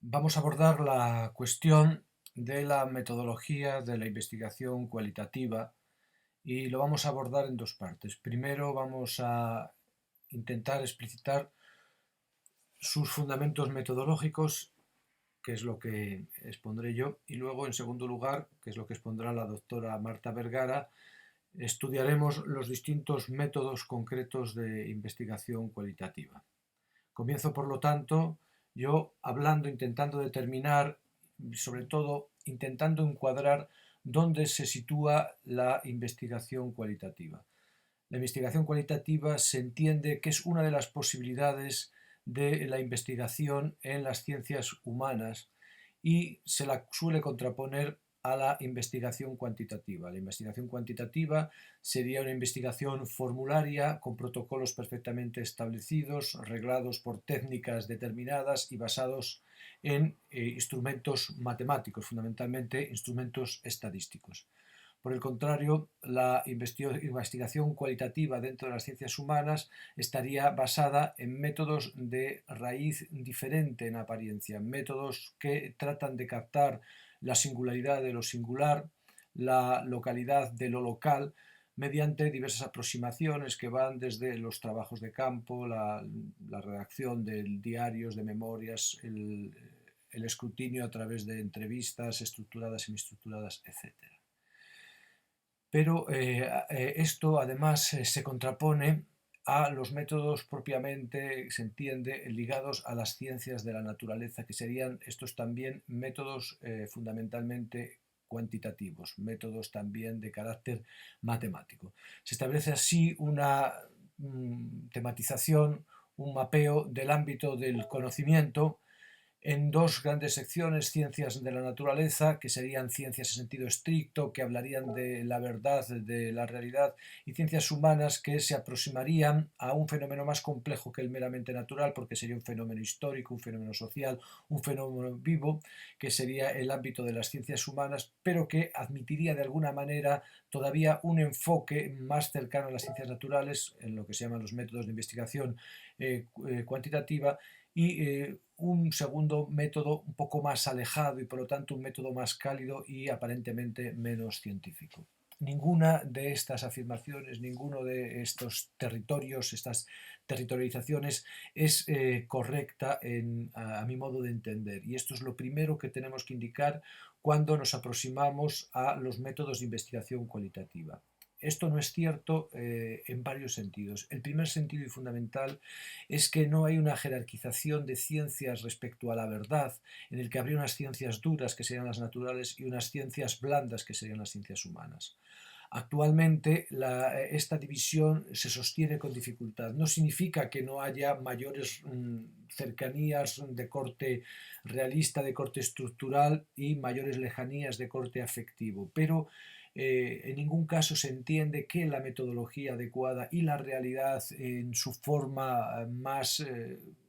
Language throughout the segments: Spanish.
Vamos a abordar la cuestión de la metodología de la investigación cualitativa y lo vamos a abordar en dos partes. Primero vamos a intentar explicitar sus fundamentos metodológicos, que es lo que expondré yo, y luego, en segundo lugar, que es lo que expondrá la doctora Marta Vergara, estudiaremos los distintos métodos concretos de investigación cualitativa. Comienzo, por lo tanto, yo hablando, intentando determinar, sobre todo intentando encuadrar dónde se sitúa la investigación cualitativa. La investigación cualitativa se entiende que es una de las posibilidades de la investigación en las ciencias humanas y se la suele contraponer a la investigación cuantitativa. La investigación cuantitativa sería una investigación formularia con protocolos perfectamente establecidos, reglados por técnicas determinadas y basados en instrumentos matemáticos, fundamentalmente instrumentos estadísticos. Por el contrario, la investigación cualitativa dentro de las ciencias humanas estaría basada en métodos de raíz diferente en apariencia, métodos que tratan de captar la singularidad de lo singular, la localidad de lo local, mediante diversas aproximaciones que van desde los trabajos de campo, la redacción de diarios, de memorias, el escrutinio a través de entrevistas estructuradas, semiestructuradas, etc. Pero esto además se contrapone a los métodos propiamente, se entiende, ligados a las ciencias de la naturaleza, que serían estos también métodos fundamentalmente cuantitativos, métodos también de carácter matemático. Se establece así una tematización, un mapeo del ámbito del conocimiento en dos grandes secciones: ciencias de la naturaleza, que serían ciencias en sentido estricto, que hablarían de la verdad, de la realidad, y ciencias humanas, que se aproximarían a un fenómeno más complejo que el meramente natural, porque sería un fenómeno histórico, un fenómeno social, un fenómeno vivo, que sería el ámbito de las ciencias humanas, pero que admitiría de alguna manera todavía un enfoque más cercano a las ciencias naturales, en lo que se llaman los métodos de investigación cuantitativa, y un segundo método un poco más alejado y por lo tanto un método más cálido y aparentemente menos científico. Ninguna de estas afirmaciones, ninguno de estos territorios, estas territorializaciones es correcta a mi modo de entender, y esto es lo primero que tenemos que indicar cuando nos aproximamos a los métodos de investigación cualitativa. Esto no es cierto en varios sentidos. El primer sentido y fundamental es que no hay una jerarquización de ciencias respecto a la verdad, en el que habría unas ciencias duras, que serían las naturales, y unas ciencias blandas, que serían las ciencias humanas. Actualmente esta división se sostiene con dificultad. No significa que no haya mayores cercanías de corte realista, de corte estructural, y mayores lejanías de corte afectivo, pero en ningún caso se entiende que la metodología adecuada y la realidad en su forma más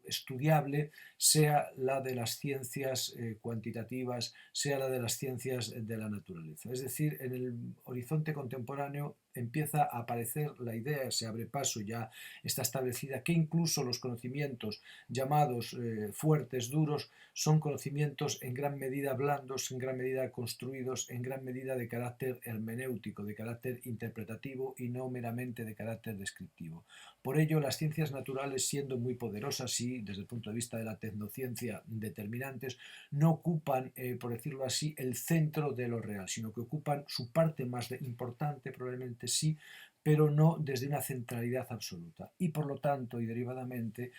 estudiable sea la de las ciencias cuantitativas, sea la de las ciencias de la naturaleza. Es decir, en el horizonte contemporáneo empieza a aparecer la idea, se abre paso, ya está establecida, que incluso los conocimientos llamados fuertes, duros, son conocimientos en gran medida blandos, en gran medida construidos, en gran medida de carácter hermenéutico, de carácter interpretativo y no meramente de carácter descriptivo. Por ello, las ciencias naturales, siendo muy poderosas y desde el punto de vista de la tecnociencia determinantes, no ocupan, por decirlo así, el centro de lo real, sino que ocupan su parte más importante, probablemente sí, pero no desde una centralidad absoluta. Y por lo tanto, y derivadamente,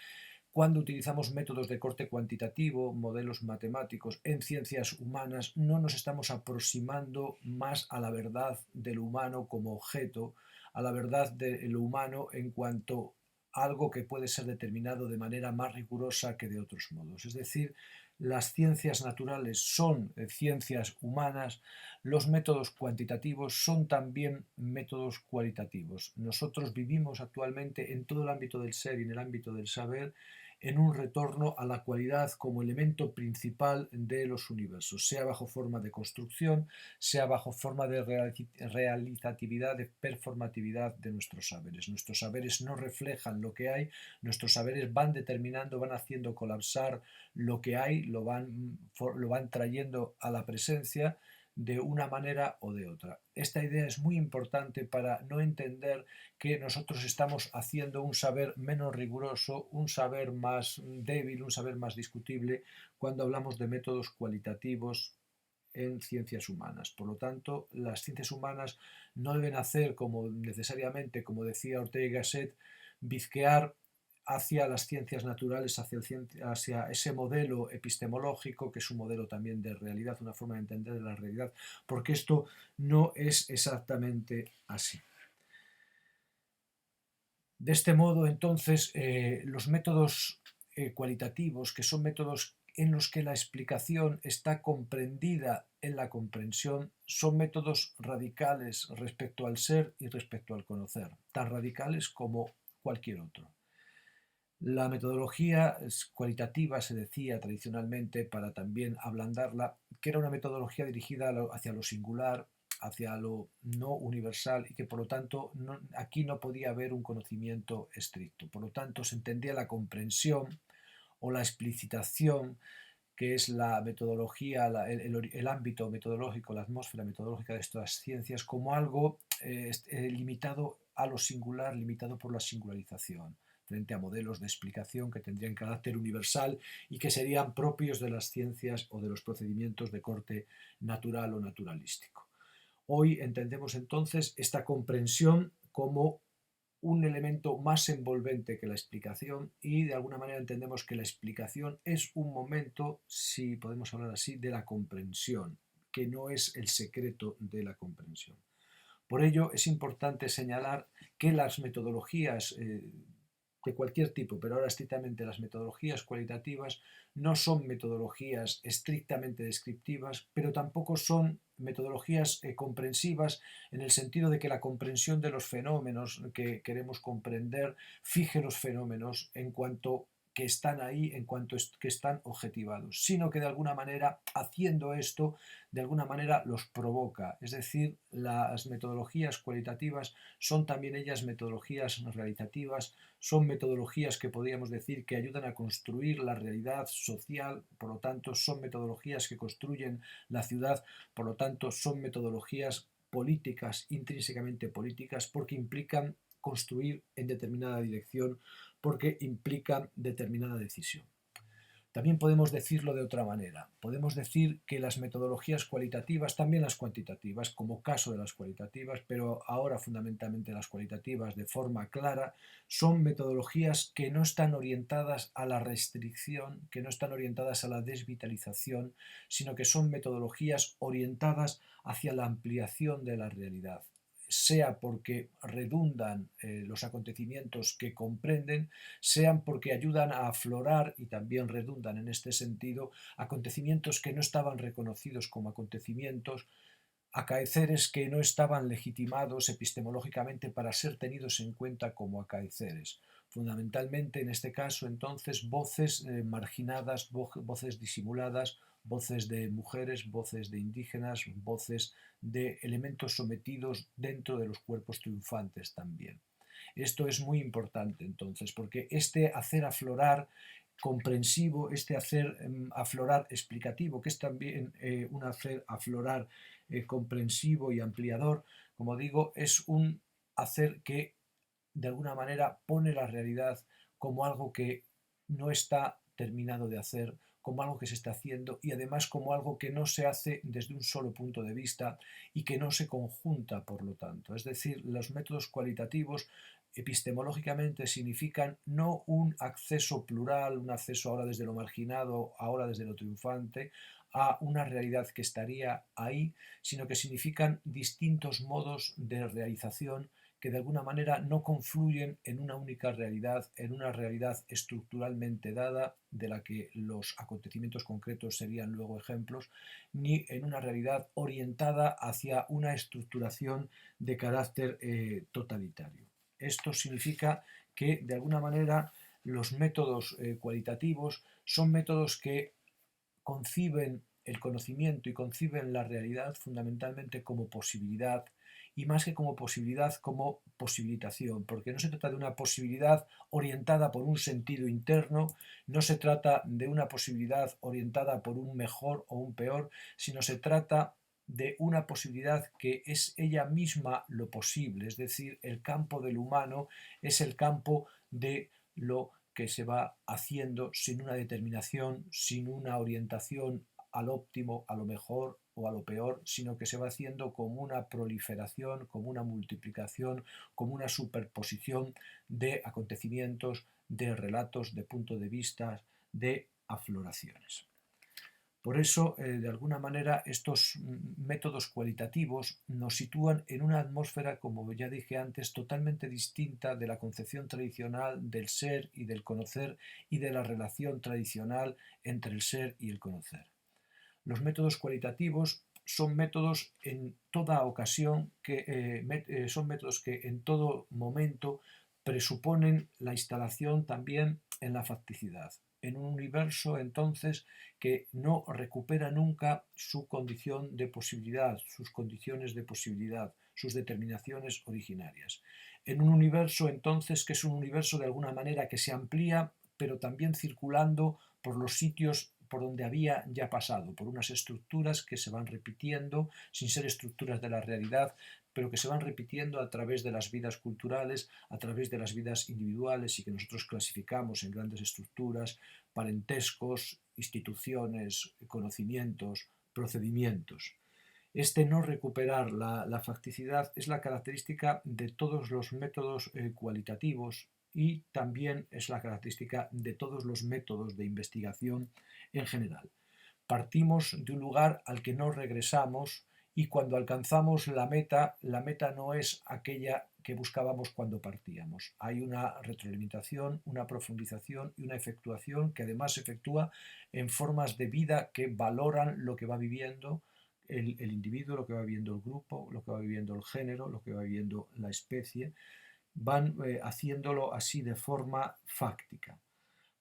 cuando utilizamos métodos de corte cuantitativo, modelos matemáticos en ciencias humanas, no nos estamos aproximando más a la verdad de lo humano como objeto, a la verdad de lo humano en cuanto a algo que puede ser determinado de manera más rigurosa que de otros modos. Es decir, las ciencias naturales son ciencias humanas, los métodos cuantitativos son también métodos cualitativos. Nosotros vivimos actualmente en todo el ámbito del ser y en el ámbito del saber en un retorno a la cualidad como elemento principal de los universos, sea bajo forma de construcción, sea bajo forma de realizatividad, de performatividad de nuestros saberes. Nuestros saberes no reflejan lo que hay, nuestros saberes van determinando, van haciendo colapsar lo que hay, lo van trayendo a la presencia de una manera o de otra. Esta idea es muy importante para no entender que nosotros estamos haciendo un saber menos riguroso, un saber más débil, un saber más discutible, cuando hablamos de métodos cualitativos en ciencias humanas. Por lo tanto, las ciencias humanas no deben hacer como necesariamente, como decía Ortega y Gasset, bizquear hacia las ciencias naturales, hacia ese modelo epistemológico, que es un modelo también de realidad, una forma de entender la realidad, porque esto no es exactamente así. De este modo, entonces, los métodos cualitativos, que son métodos en los que la explicación está comprendida en la comprensión, son métodos radicales respecto al ser y respecto al conocer, tan radicales como cualquier otro. La metodología cualitativa se decía tradicionalmente, para también ablandarla, que era una metodología dirigida hacia lo singular, hacia lo no universal, y que por lo tanto aquí no podía haber un conocimiento estricto. Por lo tanto, se entendía la comprensión o la explicitación, que es la metodología, el ámbito metodológico, la atmósfera metodológica de estas ciencias, como algo limitado a lo singular, limitado por la singularización, frente a modelos de explicación que tendrían carácter universal y que serían propios de las ciencias o de los procedimientos de corte natural o naturalístico. Hoy entendemos entonces esta comprensión como un elemento más envolvente que la explicación, y de alguna manera entendemos que la explicación es un momento, si podemos hablar así, de la comprensión, que no es el secreto de la comprensión. Por ello es importante señalar que las metodologías de cualquier tipo, pero ahora estrictamente las metodologías cualitativas, no son metodologías estrictamente descriptivas, pero tampoco son metodologías comprensivas, en el sentido de que la comprensión de los fenómenos que queremos comprender fije los fenómenos en cuanto que están ahí, en cuanto que están objetivados, sino que de alguna manera, haciendo esto, de alguna manera los provoca. Es decir, las metodologías cualitativas son también ellas metodologías realizativas, son metodologías que podríamos decir que ayudan a construir la realidad social, por lo tanto son metodologías que construyen la ciudad, por lo tanto son metodologías políticas, intrínsecamente políticas, porque implican construir en determinada dirección, porque implican determinada decisión. También podemos decirlo de otra manera. Podemos decir que las metodologías cualitativas, también las cuantitativas, como caso de las cualitativas, pero ahora fundamentalmente las cualitativas de forma clara, son metodologías que no están orientadas a la restricción, que no están orientadas a la desvitalización, sino que son metodologías orientadas hacia la ampliación de la realidad, sea porque redundan los acontecimientos que comprenden, sean porque ayudan a aflorar, y también redundan en este sentido, acontecimientos que no estaban reconocidos como acontecimientos, acaeceres que no estaban legitimados epistemológicamente para ser tenidos en cuenta como acaeceres. Fundamentalmente, en este caso, entonces, voces marginadas, voces disimuladas, voces de mujeres, voces de indígenas, voces de elementos sometidos dentro de los cuerpos triunfantes también. Esto es muy importante entonces, porque este hacer aflorar comprensivo, este hacer aflorar explicativo, que es también un hacer aflorar comprensivo y ampliador, como digo, es un hacer que de alguna manera pone la realidad como algo que no está terminado de hacer, como algo que se está haciendo, y además como algo que no se hace desde un solo punto de vista y que no se conjunta, por lo tanto. Es decir, los métodos cualitativos epistemológicamente significan no un acceso plural, un acceso ahora desde lo marginado, ahora desde lo triunfante, a una realidad que estaría ahí, sino que significan distintos modos de realización que de alguna manera no confluyen en una única realidad, en una realidad estructuralmente dada, de la que los acontecimientos concretos serían luego ejemplos, ni en una realidad orientada hacia una estructuración de carácter totalitario. Esto significa que, de alguna manera, los métodos cualitativos son métodos que conciben el conocimiento y conciben la realidad fundamentalmente como posibilidad, y más que como posibilidad, como posibilitación, porque no se trata de una posibilidad orientada por un sentido interno, no se trata de una posibilidad orientada por un mejor o un peor, sino se trata de una posibilidad que es ella misma lo posible, es decir, el campo del humano es el campo de lo que se va haciendo sin una determinación, sin una orientación al óptimo, a lo mejor o a lo peor, sino que se va haciendo como una proliferación, como una multiplicación, como una superposición de acontecimientos, de relatos, de puntos de vista, de afloraciones. Por eso, de alguna manera, estos métodos cualitativos nos sitúan en una atmósfera, como ya dije antes, totalmente distinta de la concepción tradicional del ser y del conocer y de la relación tradicional entre el ser y el conocer. Los métodos cualitativos son métodos en toda ocasión, son métodos que en todo momento presuponen la instalación también en la facticidad, en un universo entonces que no recupera nunca su condición de posibilidad, sus condiciones de posibilidad, sus determinaciones originarias. En un universo entonces que es un universo de alguna manera que se amplía, pero también circulando por los sitios por donde había ya pasado, por unas estructuras que se van repitiendo, sin ser estructuras de la realidad, pero que se van repitiendo a través de las vidas culturales, a través de las vidas individuales y que nosotros clasificamos en grandes estructuras, parentescos, instituciones, conocimientos, procedimientos. Este no recuperar la facticidad es la característica de todos los métodos cualitativos y también es la característica de todos los métodos de investigación en general. Partimos de un lugar al que no regresamos y cuando alcanzamos la meta no es aquella que buscábamos cuando partíamos. Hay una retroalimentación, una profundización y una efectuación que además se efectúa en formas de vida que valoran lo que va viviendo el individuo, lo que va viviendo el grupo, lo que va viviendo el género, lo que va viviendo la especie, van haciéndolo así de forma fáctica.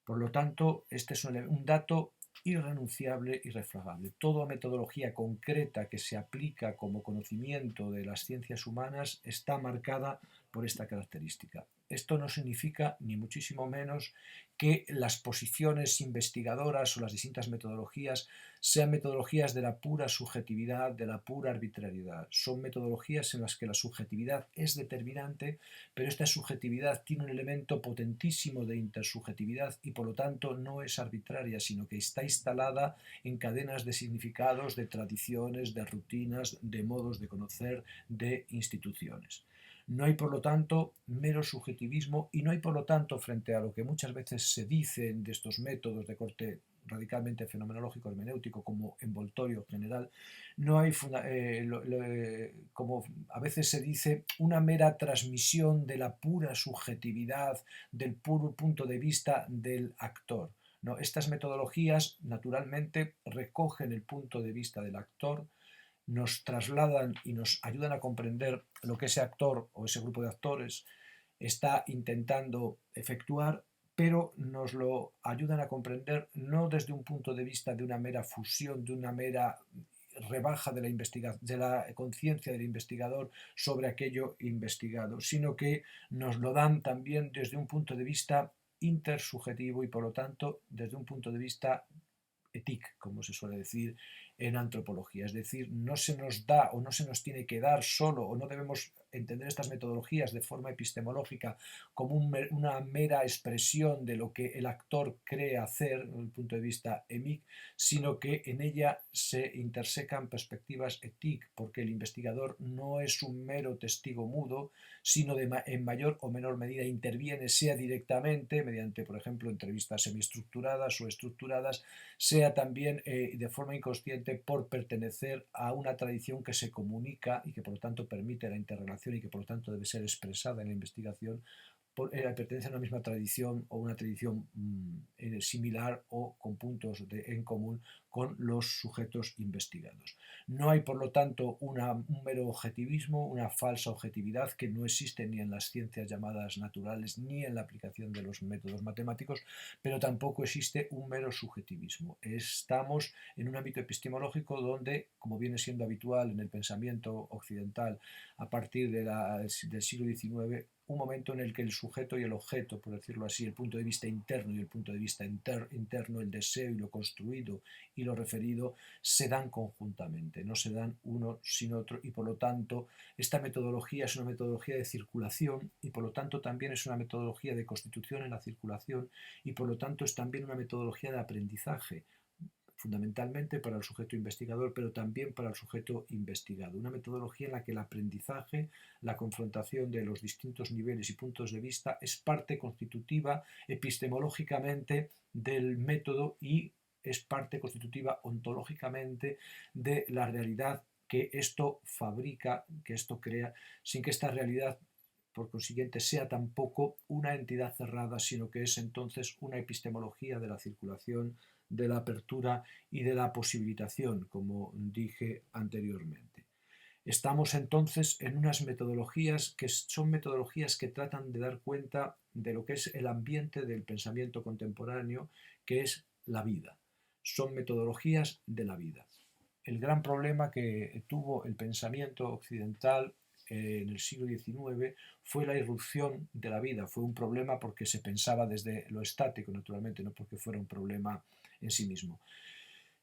Por lo tanto, este es un dato irrenunciable y irrefragable. Toda metodología concreta que se aplica como conocimiento de las ciencias humanas está marcada por esta característica. Esto no significa, ni muchísimo menos, que las posiciones investigadoras o las distintas metodologías sean metodologías de la pura subjetividad, de la pura arbitrariedad. Son metodologías en las que la subjetividad es determinante, pero esta subjetividad tiene un elemento potentísimo de intersubjetividad y por lo tanto no es arbitraria, sino que está instalada en cadenas de significados, de tradiciones, de rutinas, de modos de conocer, de instituciones. No hay, por lo tanto, mero subjetivismo y no hay, por lo tanto, frente a lo que muchas veces se dice de estos métodos de corte radicalmente fenomenológico hermenéutico como envoltorio general, no hay, como a veces se dice, una mera transmisión de la pura subjetividad, del puro punto de vista del actor. No, estas metodologías naturalmente recogen el punto de vista del actor, nos trasladan y nos ayudan a comprender lo que ese actor o ese grupo de actores está intentando efectuar, pero nos lo ayudan a comprender no desde un punto de vista de una mera fusión, de una mera rebaja de la conciencia del investigador sobre aquello investigado, sino que nos lo dan también desde un punto de vista intersubjetivo y por lo tanto desde un punto de vista éthique, como se suele decir en antropología. Es decir, no se nos da o no se nos tiene que dar solo o no debemos entender estas metodologías de forma epistemológica como una mera expresión de lo que el actor cree hacer desde el punto de vista émique, sino que en ella se intersecan perspectivas éthiques, porque el investigador no es un mero testigo mudo, sino en mayor o menor medida interviene, sea directamente, mediante, por ejemplo, entrevistas semiestructuradas o estructuradas, sea también de forma inconsciente por pertenecer a una tradición que se comunica y que por lo tanto permite la interrelación y que por lo tanto debe ser expresada en la investigación pertenecen a una misma tradición o una tradición similar o con puntos en común con los sujetos investigados. No hay, por lo tanto, un mero objetivismo, una falsa objetividad que no existe ni en las ciencias llamadas naturales ni en la aplicación de los métodos matemáticos, pero tampoco existe un mero subjetivismo. Estamos en un ámbito epistemológico donde, como viene siendo habitual en el pensamiento occidental a partir del siglo XIX, un momento en el que el sujeto y el objeto, por decirlo así, el punto de vista interno y el punto de vista interno, el deseo y lo construido y lo referido, se dan conjuntamente, no se dan uno sin otro, y por lo tanto esta metodología es una metodología de circulación y por lo tanto también es una metodología de constitución en la circulación y por lo tanto es también una metodología de aprendizaje, fundamentalmente para el sujeto investigador, pero también para el sujeto investigado. Una metodología en la que el aprendizaje, la confrontación de los distintos niveles y puntos de vista es parte constitutiva epistemológicamente del método y es parte constitutiva ontológicamente de la realidad que esto fabrica, que esto crea, sin que esta realidad por consiguiente sea tampoco una entidad cerrada, sino que es entonces una epistemología de la circulación, de la apertura y de la posibilitación, como dije anteriormente. Estamos entonces en unas metodologías que son metodologías que tratan de dar cuenta de lo que es el ambiente del pensamiento contemporáneo, que es la vida. Son metodologías de la vida. El gran problema que tuvo el pensamiento occidental en el siglo XIX fue la irrupción de la vida. Fue un problema porque se pensaba desde lo estático, naturalmente, no porque fuera un problema en sí mismo.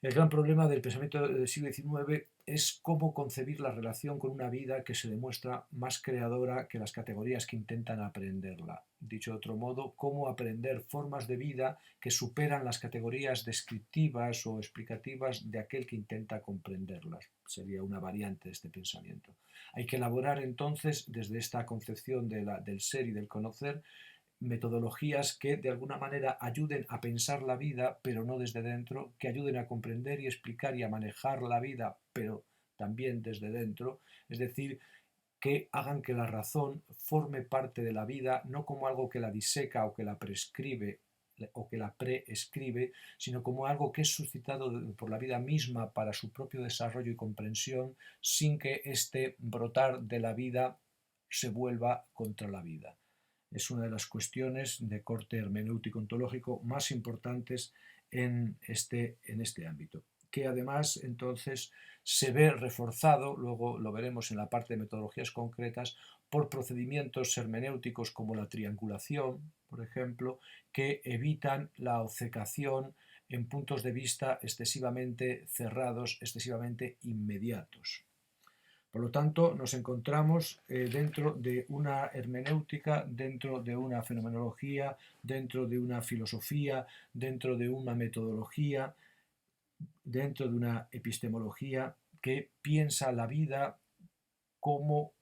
El gran problema del pensamiento del siglo XIX es cómo concebir la relación con una vida que se demuestra más creadora que las categorías que intentan aprenderla. Dicho de otro modo, cómo aprender formas de vida que superan las categorías descriptivas o explicativas de aquel que intenta comprenderlas. Sería una variante de este pensamiento. Hay que elaborar entonces, desde esta concepción del ser y del conocer, metodologías que de alguna manera ayuden a pensar la vida, pero no desde dentro, que ayuden a comprender y explicar y a manejar la vida, pero también desde dentro, es decir, que hagan que la razón forme parte de la vida, no como algo que la diseca o que la prescribe o que la preescribe, sino como algo que es suscitado por la vida misma para su propio desarrollo y comprensión, sin que este brotar de la vida se vuelva contra la vida. Es una de las cuestiones de corte hermenéutico ontológico más importantes en este ámbito, que además entonces se ve reforzado, luego lo veremos en la parte de metodologías concretas, por procedimientos hermenéuticos como la triangulación, por ejemplo, que evitan la obcecación en puntos de vista excesivamente cerrados, excesivamente inmediatos. Por lo tanto, nos encontramos dentro de una hermenéutica, dentro de una fenomenología, dentro de una filosofía, dentro de una metodología, dentro de una epistemología que piensa la vida como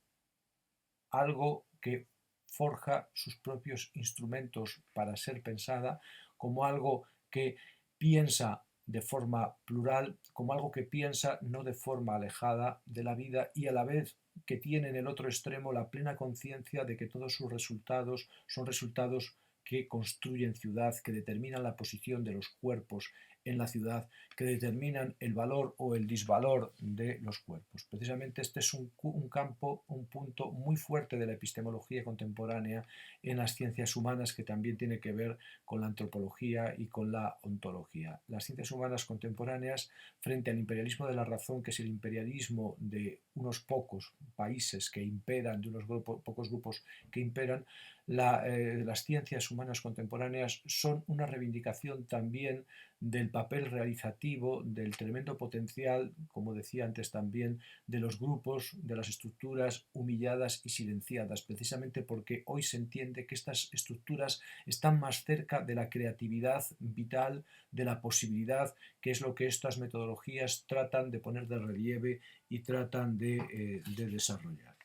algo que forja sus propios instrumentos para ser pensada, como algo que piensa de forma plural, como algo que piensa no de forma alejada de la vida y a la vez que tiene en el otro extremo la plena conciencia de que todos sus resultados son resultados que construyen ciudad, que determinan la posición de los cuerpos en la ciudad, que determinan el valor o el disvalor de los cuerpos. Precisamente este es un campo, un punto muy fuerte de la epistemología contemporánea en las ciencias humanas, que también tiene que ver con la antropología y con la ontología. Las ciencias humanas contemporáneas, frente al imperialismo de la razón, que es el imperialismo de unos pocos países que imperan, de unos pocos grupos que imperan, las ciencias humanas contemporáneas son una reivindicación también del papel realizativo, del tremendo potencial, como decía antes también, de los grupos, de las estructuras humilladas y silenciadas, precisamente porque hoy se entiende que estas estructuras están más cerca de la creatividad vital, de la posibilidad, que es lo que estas metodologías tratan de poner de relieve y tratan de desarrollar.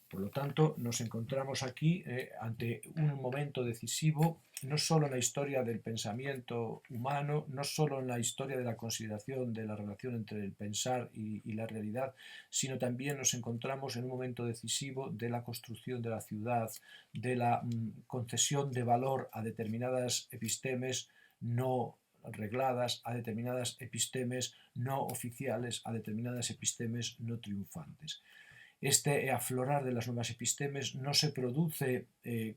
Por lo tanto, nos encontramos aquí ante un momento decisivo, no solo en la historia del pensamiento humano, no solo en la historia de la consideración de la relación entre el pensar y la realidad, sino también nos encontramos en un momento decisivo de la construcción de la ciudad, de la concesión de valor a determinadas epistemes no regladas, a determinadas epistemes no oficiales, a determinadas epistemes no triunfantes. Este aflorar de las nuevas epistemes no se produce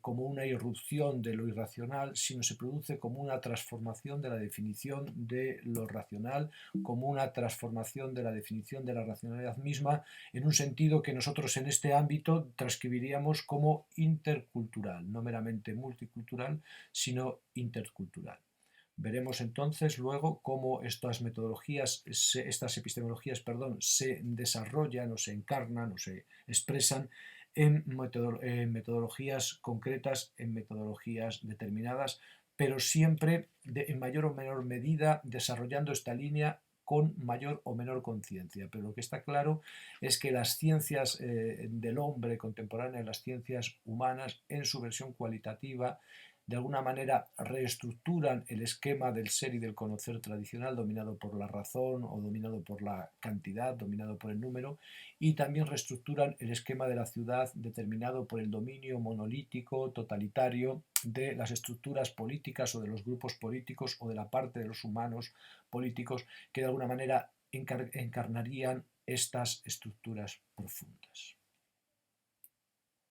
como una irrupción de lo irracional, sino se produce como una transformación de la definición de lo racional, como una transformación de la definición de la racionalidad misma, en un sentido que nosotros en este ámbito transcribiríamos como intercultural, no meramente multicultural, sino intercultural. Veremos entonces luego cómo estas metodologías, estas epistemologías, perdón, se desarrollan o se encarnan o se expresan en metodologías concretas, en metodologías determinadas, pero siempre en mayor o menor medida desarrollando esta línea con mayor o menor conciencia. Pero lo que está claro es que las ciencias del hombre contemporáneo, las ciencias humanas, en su versión cualitativa, de alguna manera reestructuran el esquema del ser y del conocer tradicional dominado por la razón o dominado por la cantidad, dominado por el número, y también reestructuran el esquema de la ciudad determinado por el dominio monolítico, totalitario de las estructuras políticas o de los grupos políticos o de la parte de los humanos políticos que de alguna manera encarnarían estas estructuras profundas.